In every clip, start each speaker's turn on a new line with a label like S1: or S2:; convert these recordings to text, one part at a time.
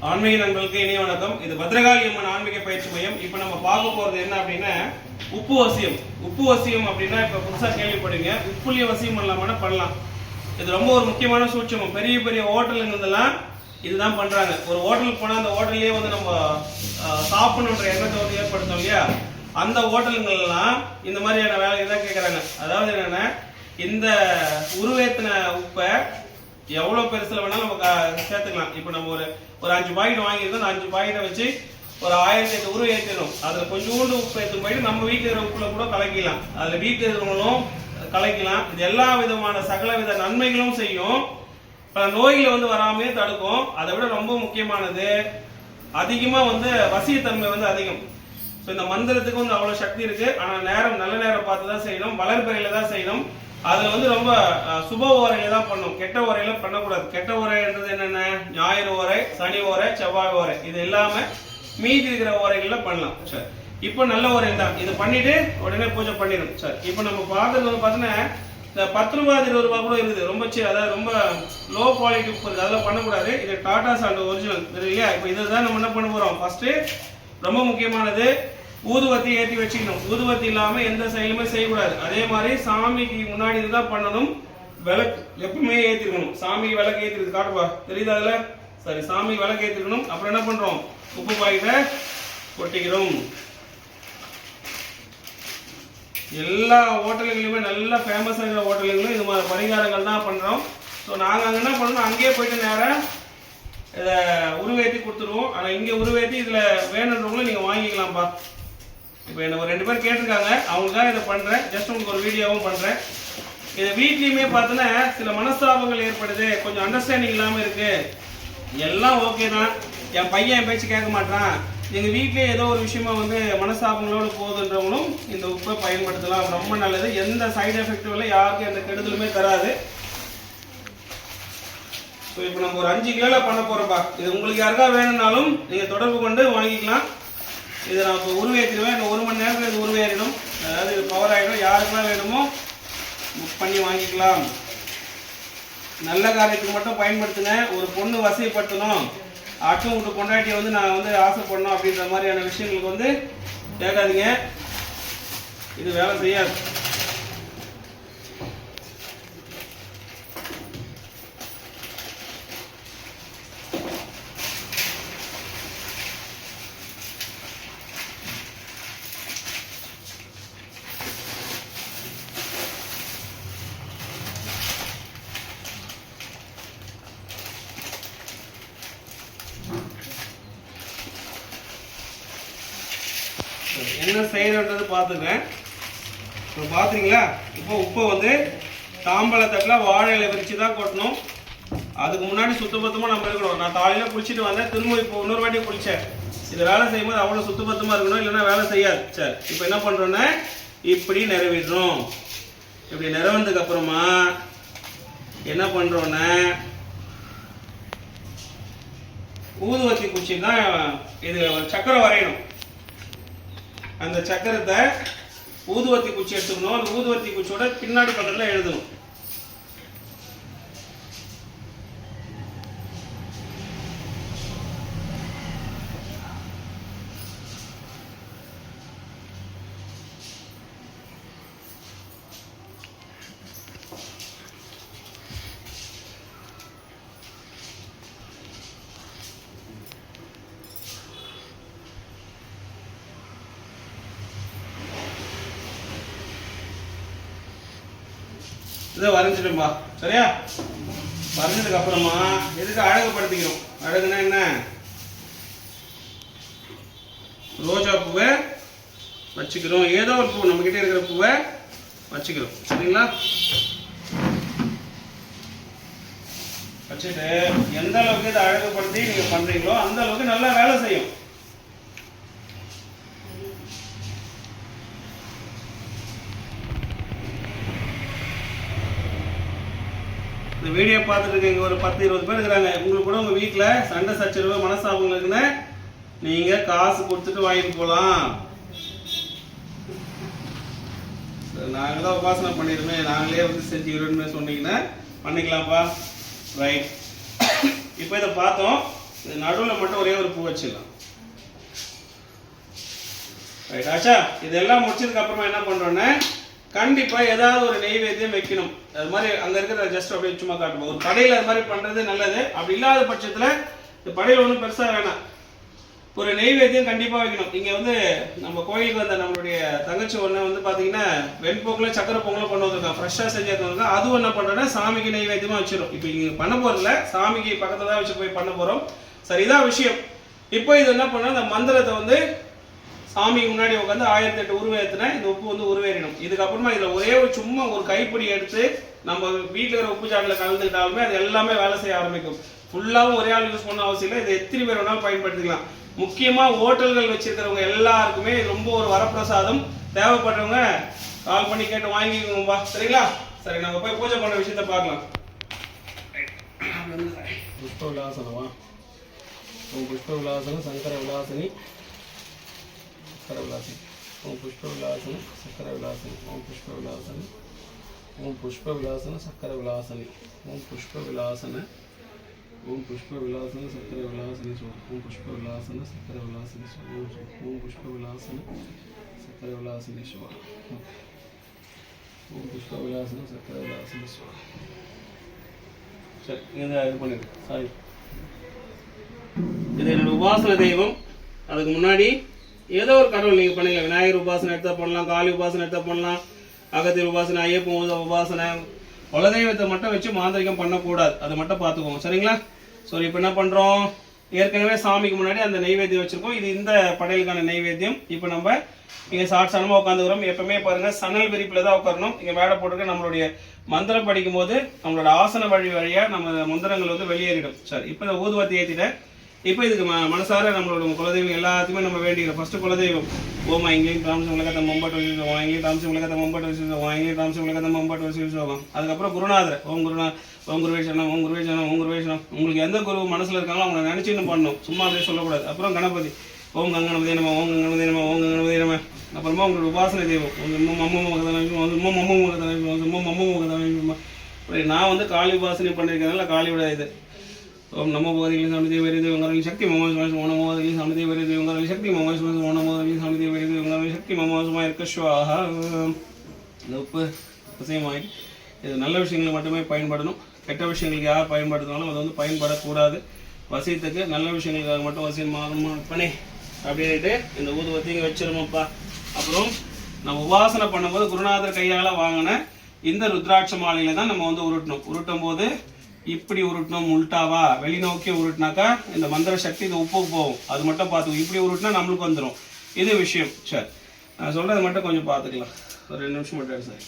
S1: ஆன்மீக நண்பர்களுக்கு இனிய வணக்கம். இது பத்ரகாளி அம்மன் ஆன்மீக பயிற்சி மையம். இப்போ நம்ம பார்க்க போறது என்ன அப்படின்னா உப்பு வசியம். உப்பு வசியம் அப்படின்னா இப்ப புதுசா கேள்விப்படுங்க. உப்புலிய வசியம் பண்ணலாமா? பண்ணலாம். இது ரொம்ப ஒரு முக்கியமான சூட்சமம். பெரிய பெரிய ஹோட்டலுங்கெல்லாம் இதுதான் பண்றாங்க. ஒரு ஹோட்டலுக்கு போனா அந்த ஹோட்டல்லே வந்து நம்ம சாப்பிடணுன்ற எண்ணத்தை வந்து ஏற்படுத்தோம் இல்லையா? அந்த ஹோட்டலுங்கெல்லாம் இந்த மாதிரியான வேலையை தான் கேட்கறாங்க. அதாவது என்னன்னா, இந்த உருவேத்தின உப்பை எவ்வளவு பெருசுல வேணாலும் நம்ம சேர்த்துக்கலாம். இப்போ நம்ம ஒரு 5 பாக்கெட் வாங்கியிருக்கோம். அந்த 5 பாக்கெட்டை வச்சு ஒரு 1008 உருவ ஏற்றணும். அதுல கொஞ்சோண்டு உப்பு ஏற்றும் போயிட்டு நம்ம வீட்டில் இருக்கிற உப்புல கூட கலக்கலாம். அதுல வீட்டில் இருக்கிறவங்களும் கலக்கலாம். இது எல்லா விதமான சகல வித நன்மைகளும் செய்யும். பல நோய்களை வந்து வராமே தடுக்கும். அதை விட ரொம்ப முக்கியமானது, அதிகமா வந்து வசியத்தன்மை வந்து அதிகம். இந்த மந்திரத்துக்கு வந்து அவ்வளவு சக்தி இருக்கு. ஆனா நல்ல நேரம் பார்த்து தான் செய்யணும். வளர்பிறையில தான் செய்யணும். அதுல வந்து ரொம்ப சுப ஓரையில தான் பண்ணும். கெட்ட ஓரையில பண்ணக்கூடாது. கெட்ட ஓரைன்றது என்னென்ன? ஞாயிறு ஓரை, சனி ஓரை, செவ்வாய் ஓரை. இது இல்லாம மீதி இருக்கிற ஓரைகள்ல பண்ணலாம். சரி, இப்போ நல்ல ஓரை தான். இது பண்ணிட்டு உடனே பூஜை பண்ணிடும். சரி, இப்போ நம்ம பார்க்கறது வந்து பாத்தீங்கன்னா இந்த 10 ரூபாய் 20 ரூபாய் கூட இருக்குது. ரொம்ப அதாவது ரொம்ப லோ குவாலிட்டி உப்பு இருக்கு. அதெல்லாம் பண்ணக்கூடாது. இது டாடா சால்ட் ஒரிஜினல் இல்லையா? இப்போ இதுதான் நம்ம என்ன பண்ண போறோம். ஃபர்ஸ்ட் ரொம்ப முக்கியமானது, ஊதுவத்தி ஏற்றி வச்சுக்கணும். ஊதுவத்தி இல்லாம எந்த செயலுமே செய்யக்கூடாது. அதே மாதிரி சாமிக்கு முன்னாடி இதுதான் பண்ணணும். விளக்கு எப்பவுமே ஏற்றிருக்கணும். சாமி விளக்கு ஏற்றிருக்கு. காட்டுப்பா, தெரியுதா? அதுல சரி, சாமி விளக்கு ஏற்றிருக்கணும். அப்புறம் என்ன பண்றோம்? உப்பு பாக்கெட்டை கொட்டிக்கிறோம். எல்லா ஹோட்டல்களுமே நல்ல ஃபேமஸ் ஆகிற ஹோட்டல்களும் இது மாதிரி பரிகாரங்கள் தான் பண்றோம். ஸோ நாங்கள் அங்கே என்ன பண்ணணும், அங்கேயே போயிட்டு நேரம் இதை உருவேற்றி கொடுத்துருவோம். ஆனால் இங்கே உருவேற்றி இதில் வேணுன்றவங்களும் நீங்கள் வாங்கிக்கலாம்ப்பா. இப்போ என்ன ஒரு 2 பேர் கேட்டிருக்காங்க, அவங்களுக்காக இதை பண்ணுறேன். ஜஸ்ட் உங்களுக்கு ஒரு வீடியோவும் பண்ணுறேன். இதை வீட்லேயுமே பார்த்தோன்னா சில மனஸ்தாபங்கள் ஏற்படுது, கொஞ்சம் அண்டர்ஸ்டாண்டிங் இல்லாமல் இருக்கு. எல்லாம் ஓகே தான். என் பையன் என் பேச்சு கேட்க மாட்டான், எங்கள் வீட்டிலே ஏதோ ஒரு விஷயமா வந்து மனஸ்தாபங்களோடு போகுதுன்றவங்களும் இந்த உப்பை பயன்படுத்தலாம். ரொம்ப நல்லது. எந்த சைடு எஃபெக்டும் இல்லை, யாருக்கும் எந்த கெடுதலுமே தராது. ஸோ இப்போ நம்ம ஒரு 5 கிலோல பண்ண போகிறோம்ப்பா. இது உங்களுக்கு யாருக்கா வேணும்னாலும் நீங்கள் தொடர்பு கொண்டு வாங்கிக்கலாம். இதை நான் இப்போ உருவேற்றிடுவேன். இந்த 1 மணி நேரத்தில் இது உருவேறிடும். அதாவது இது பவர் ஆகிடும். யாருக்கெல்லாம் வேணுமோ புக் பண்ணி வாங்கிக்கலாம். நல்ல காரியத்துக்கு மட்டும் பயன்படுத்துங்க. ஒரு பொண்ணு வசதிப்படுத்தணும், அட்டும் விட்டு பொண்டாட்டியை வந்து நான் வந்து ஆசைப்படணும் அப்படின்ற மாதிரியான விஷயங்களுக்கு வந்து கேட்காதீங்க. இது வேலை செய்யாது. என்ன செய்யறது பார்த்துக்கேன். இப்போ பார்த்தீங்களா? இப்போ உப்பை வந்து தாம்பழத்தட்டில் வாழை இலை விரிச்சு தான் கொட்டணும். அதுக்கு முன்னாடி சுத்தபத்தமாக நம்ம இருக்கணும். நான் காலையில் குளிச்சுட்டு வந்தேன், திரும்ப இப்போ இன்னொரு வாட்டி குளித்தேன். இது வேலை செய்யும்போது அவ்வளோ சுத்தபத்தமாக இருக்கணும், இல்லைன்னா வேலை செய்யாது. சரி, இப்போ என்ன பண்ணுறோன்னா இப்படி நிறைவிடுறோம். இப்படி நிறைவந்ததுக்கு அப்புறமா என்ன பண்ணுறோன்னா ஊதுவத்தி குச்சி தான் இது சக்கரை வரையணும். அந்த சக்கரத்தை ஊதுவத்தி குச்சி எடுத்துக்கணும். அந்த ஊதுவத்தி குச்சியோட பின்னாடி பக்கத்தில் எழுதணும். இதை வரைஞ்சிடும்பா. சரியா? வரைஞ்சதுக்கு அப்புறமா எதுக்கு அழகுபடுத்திக்கிறோம். அழகுனா என்ன? ரோஜா பூவை வச்சுக்கிறோம். ஏதோ ஒரு பூ, நம்ம கிட்ட இருக்கிற பூவை வச்சுக்கிறோம். சரிங்களா? வச்சுட்டு எந்த அளவுக்கு இதை அழகுபடுத்தி நீங்க பண்றீங்களோ அந்த அளவுக்கு நல்லா வேலை செய்யும். இந்த வீடியோ பார்த்துட்டு இருக்கீங்க ஒரு 10-20 பேர் இருக்கிறாங்க. உங்களுக்கு கூட உங்க வீட்டில் சண்டை சச்சரவு மனஸ்தாபங்கள் இருக்குன்னு நீங்க காசு கொடுத்துட்டு வாங்கிட்டு போகலாம். நாங்கள் தான் உபாசனை பண்ணிடுமே, நாங்களே வந்து செஞ்சுக்கிறோம்னு சொன்னீங்கன்னா பண்ணிக்கலாம்ப்பா. ரைட். இப்போ இதை பார்த்தோம். இது நடுவில் மட்டும் ஒரே ஒரு பூ வச்சிடலாம். ரைட் ஆச்சா? இதெல்லாம் முடிச்சதுக்கு அப்புறமா என்ன பண்றோம்னா கண்டிப்பா ஏதாவது ஒரு நெய்வேத்தியம் வைக்கணும். அது மாதிரி அங்க இருக்கிறத ஜஸ்ட் அப்படியே சும்மா காட்டுவோம். ஒரு படையில அது மாதிரி பண்றது நல்லது. அப்படி இல்லாத பட்சத்துல இந்த படையில ஒன்றும் பெருசா வேணாம், ஒரு நெய்வேத்தியம் கண்டிப்பா வைக்கணும். இங்க வந்து நம்ம கோயிலுக்கு வந்த நம்மளுடைய தங்கச்சி ஒண்ணு வந்து பாத்தீங்கன்னா வெண்பொங்கல சக்கரை பொங்கலும் கொண்டு வந்திருக்கான், ஃப்ரெஷ்ஷா செஞ்சு வந்திருக்கான். அதுவும் என்ன பண்றோம்னா சாமிக்கு நெய்வேத்தியமா வச்சிடும். இப்போ இங்க பண்ண போறதுல சாமிக்கு பக்கத்துல தான் வச்சு போய் பண்ண போறோம். சரிதான் விஷயம். இப்போ இது என்ன பண்ணோம், இந்த மந்திரத்தை வந்து சாமிக்கு முன்னாடி உட்காந்து 1008 உருவேற்றினா இந்த உப்பு வந்து உருவேறிடும். இதுக்கப்புறமா இதில் ஒரே ஒரு சும்மா ஒரு கைப்பிடி எடுத்து நம்ம வீட்டில் இருக்கிற உப்பு சாட்டில் கலந்துக்கிட்டாலுமே அது எல்லாமே வேலை செய்ய ஆரம்பிக்கும். ஃபுல்லாகவும் ஒரே ஆள் யூஸ் பண்ண அவசியம் இல்லை. இதை எத்தனை பேர் வேணாலும் பயன்படுத்திக்கலாம். முக்கியமாக ஹோட்டல்கள் வச்சிருக்கிறவங்க எல்லாருக்குமே ரொம்ப ஒரு வரப்பிரசாதம். தேவைப்படுறவங்க கால் பண்ணி கேட்டு வாங்கிக்கோங்கப்பா. சரிங்களா? சரி, நம்ம போய் பூஜை பண்ண விஷயத்த பார்க்கலாம்.
S2: புஷ்ப விலாசனமா? ஓம் புஷ்ப விலாசனம் சங்கர விலாசனி विलासी ओम पुष्प विलासन सक्कर विलासनी ओम पुष्प विलासन ओम पुष्प विलासन सक्कर विलासनी ओम पुष्प विलासन ओम पुष्प विलासन सक्कर विलासनी ओम पुष्प विलासन सक्कर विलासनी ओम पुष्प विलासन सक्कर विलासनी ओम पुष्प विलासन सक्कर विलासनी.
S1: சரி, இதை இது பண்ணிடு. சாரி, இது என்னோட உபாசன தெய்வம். அதுக்கு முன்னாடி ஏதோ ஒரு கடவுள் நீங்கள் பண்ணீங்க. விநாயகர் உபாசனை எடுத்தா பண்ணலாம், காளி உபாசனை எடுத்தா பண்ணலாம், அகத்தியர் உபாசனை, ஐயப்பன் உபாசனை. குலதெய்வத்தை மட்டும் வச்சு மாந்திரிகம் பண்ணக்கூடாது, அதை மட்டும் பார்த்துக்கோங்க. சரிங்களா? ஸோ இப்போ என்ன பண்ணுறோம், ஏற்கனவே சாமிக்கு முன்னாடி அந்த நெய்வேத்தியம் வச்சுருக்கோம். இது இந்த படையலுக்கான நெய்வேத்தியம். இப்போ நம்ம இங்கே சாட்சானமாக உட்காந்துக்கிறோம். எப்பவுமே பாருங்கள் சணல் விரிப்பில் தான் உட்காரணும். இங்கே மேடை போட்டுக்க நம்மளுடைய மந்திரம் படிக்கும் போது நம்மளோட ஆசன வழியாக நம்ம மந்திரங்கள் வந்து வெளியேறிடும். சரி, இப்போ இந்த ஊதுவத்தி ஏற்றிட்டேன். இப்போ இதுக்கு மனசார நம்மளோட குலதெய்வம் எல்லாத்தையுமே நம்ம வேண்டிக்கிறோம். ஃபர்ஸ்ட் குலதெய்வம் ஓம் ஐங்கிலியும் தாம்சம் உலகத்தை மம்பட்டு வச்சு வாங்கி தாம்சம் உலகத்தை மம்பட்டு வச்சு வாங்கி தாம்சம் உலகத்தை மம்பட்டு வச்சு சொல்லுவாங்க. அதுக்கப்புறம் குருநாதர் ஓம் குருவேஷனம் ஓம் குருவேஷனம் ஓம் குருவேஷனம். உங்களுக்கு எந்த குரு மனசில் இருக்காங்களோ அவங்க நினச்சின்னு பண்ணணும், சும்மா அப்படியே சொல்லக்கூடாது. அப்புறம் கணபதி ஓம் கங்கணபதி நம ஓம் கங்கணபதி நம ஓம் கங்கணபதி நம. அப்புறமா உங்களோட உபாசனை தெய்வம் நான் வந்து காளி உபாசனை பண்ணியிருக்கிறதுனால காளியோட இது ஓம் நமோ போதிலி சாமி தேவரி தேவங்கரலி சக்தி மமோஸ்மஸ் ஓம் நமோ போதிலி சாமி தேவரி தேவங்கரலி சக்தி மமோஸ்மஸ் ஓம் நமோ போதிலி சாமி தேவரி தேவங்கரலி சக்தி மமோஸ்மா இருக்கஸ்வாஹா. இந்த உப்பு அவசியமாயிட்டு இது நல்ல விஷயங்களுக்கு மட்டுமே பயன்படணும். கெட்ட விஷயங்களுக்கு யார் பயன்படுத்தினாலும் அது வந்து பயன்படக்கூடாது. வசியத்துக்கு நல்ல விஷயங்களுக்காக மட்டும் வசியமாகணும் பண்ணி அப்படின்ட்டு இந்த ஊதுவத்தி இங்கே வச்சிருமோப்பா. அப்புறம் நம்ம உபாசனை பண்ணும்போது குருநாதர் கையால் வாங்கின இந்த ருத்ராட்ச மாலையில தான் நம்ம வந்து உருட்டணும். உருட்டும் போது இப்படி உருட்டணும், உள்டாவா வெளிநோக்கி உருட்டினாக்கா இந்த மந்திர சக்தி இந்த உப்புக்கு போகும். அது மட்டும் பார்த்துக்கோ. இப்படி உருட்டினா நம்மளுக்கு வந்துடும். இது விஷயம். சரி, நான் சொல்றது மட்டும் கொஞ்சம் பார்த்துக்கலாம். ஒரு 2 நிமிஷம் மட்டும் சார்.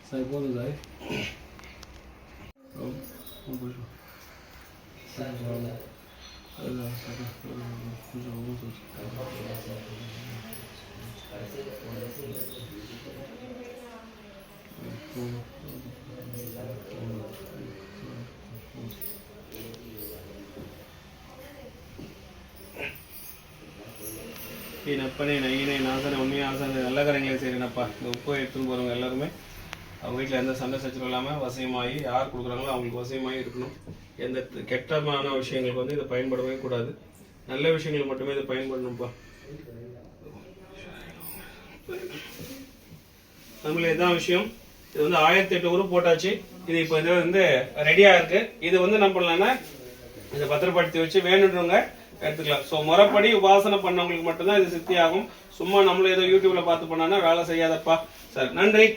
S2: சாய் போதும் சாய். ஓம் ஓம் புஷ்ப
S1: நப்பனே நையினை நாசனை உண்மையை ஆசான நல்ல கரங்களை செய்கிறேனப்பா. இந்த உப்பை எடுத்துன்னு போகிறவங்க எல்லாருமே அவங்க வீட்டில் எந்த சண்டை சச்சரவு இல்லாமல் வசியமாகி யார் கொடுக்குறாங்களோ அவங்களுக்கு வசியமாகி இருக்கணும். எந்த கெட்டமான விஷயங்களுக்கு வந்து இதை பயன்படவே கூடாது. நல்ல விஷயங்களுக்கு மட்டுமே இதை பயன்படணும்ப்பா. நம்மள இதான் விஷயம். இது வந்து 1008 உரு போட்டாச்சு. இது இப்போ இது வந்து ரெடியா இருக்கு. இது வந்து என்ன பண்ணலாம்னா இதை பத்திரப்படுத்தி வச்சு வேணுன்றவங்க எடுத்துக்கலாம். ஸோ முறைப்படி உபாசனை பண்ணவங்களுக்கு மட்டும்தான் இது சித்தி ஆகும். சும்மா நம்மளும் ஏதோ யூடியூப்ல பார்த்து பண்ணானா வேலை செய்யாதப்பா. சார் நன்றி.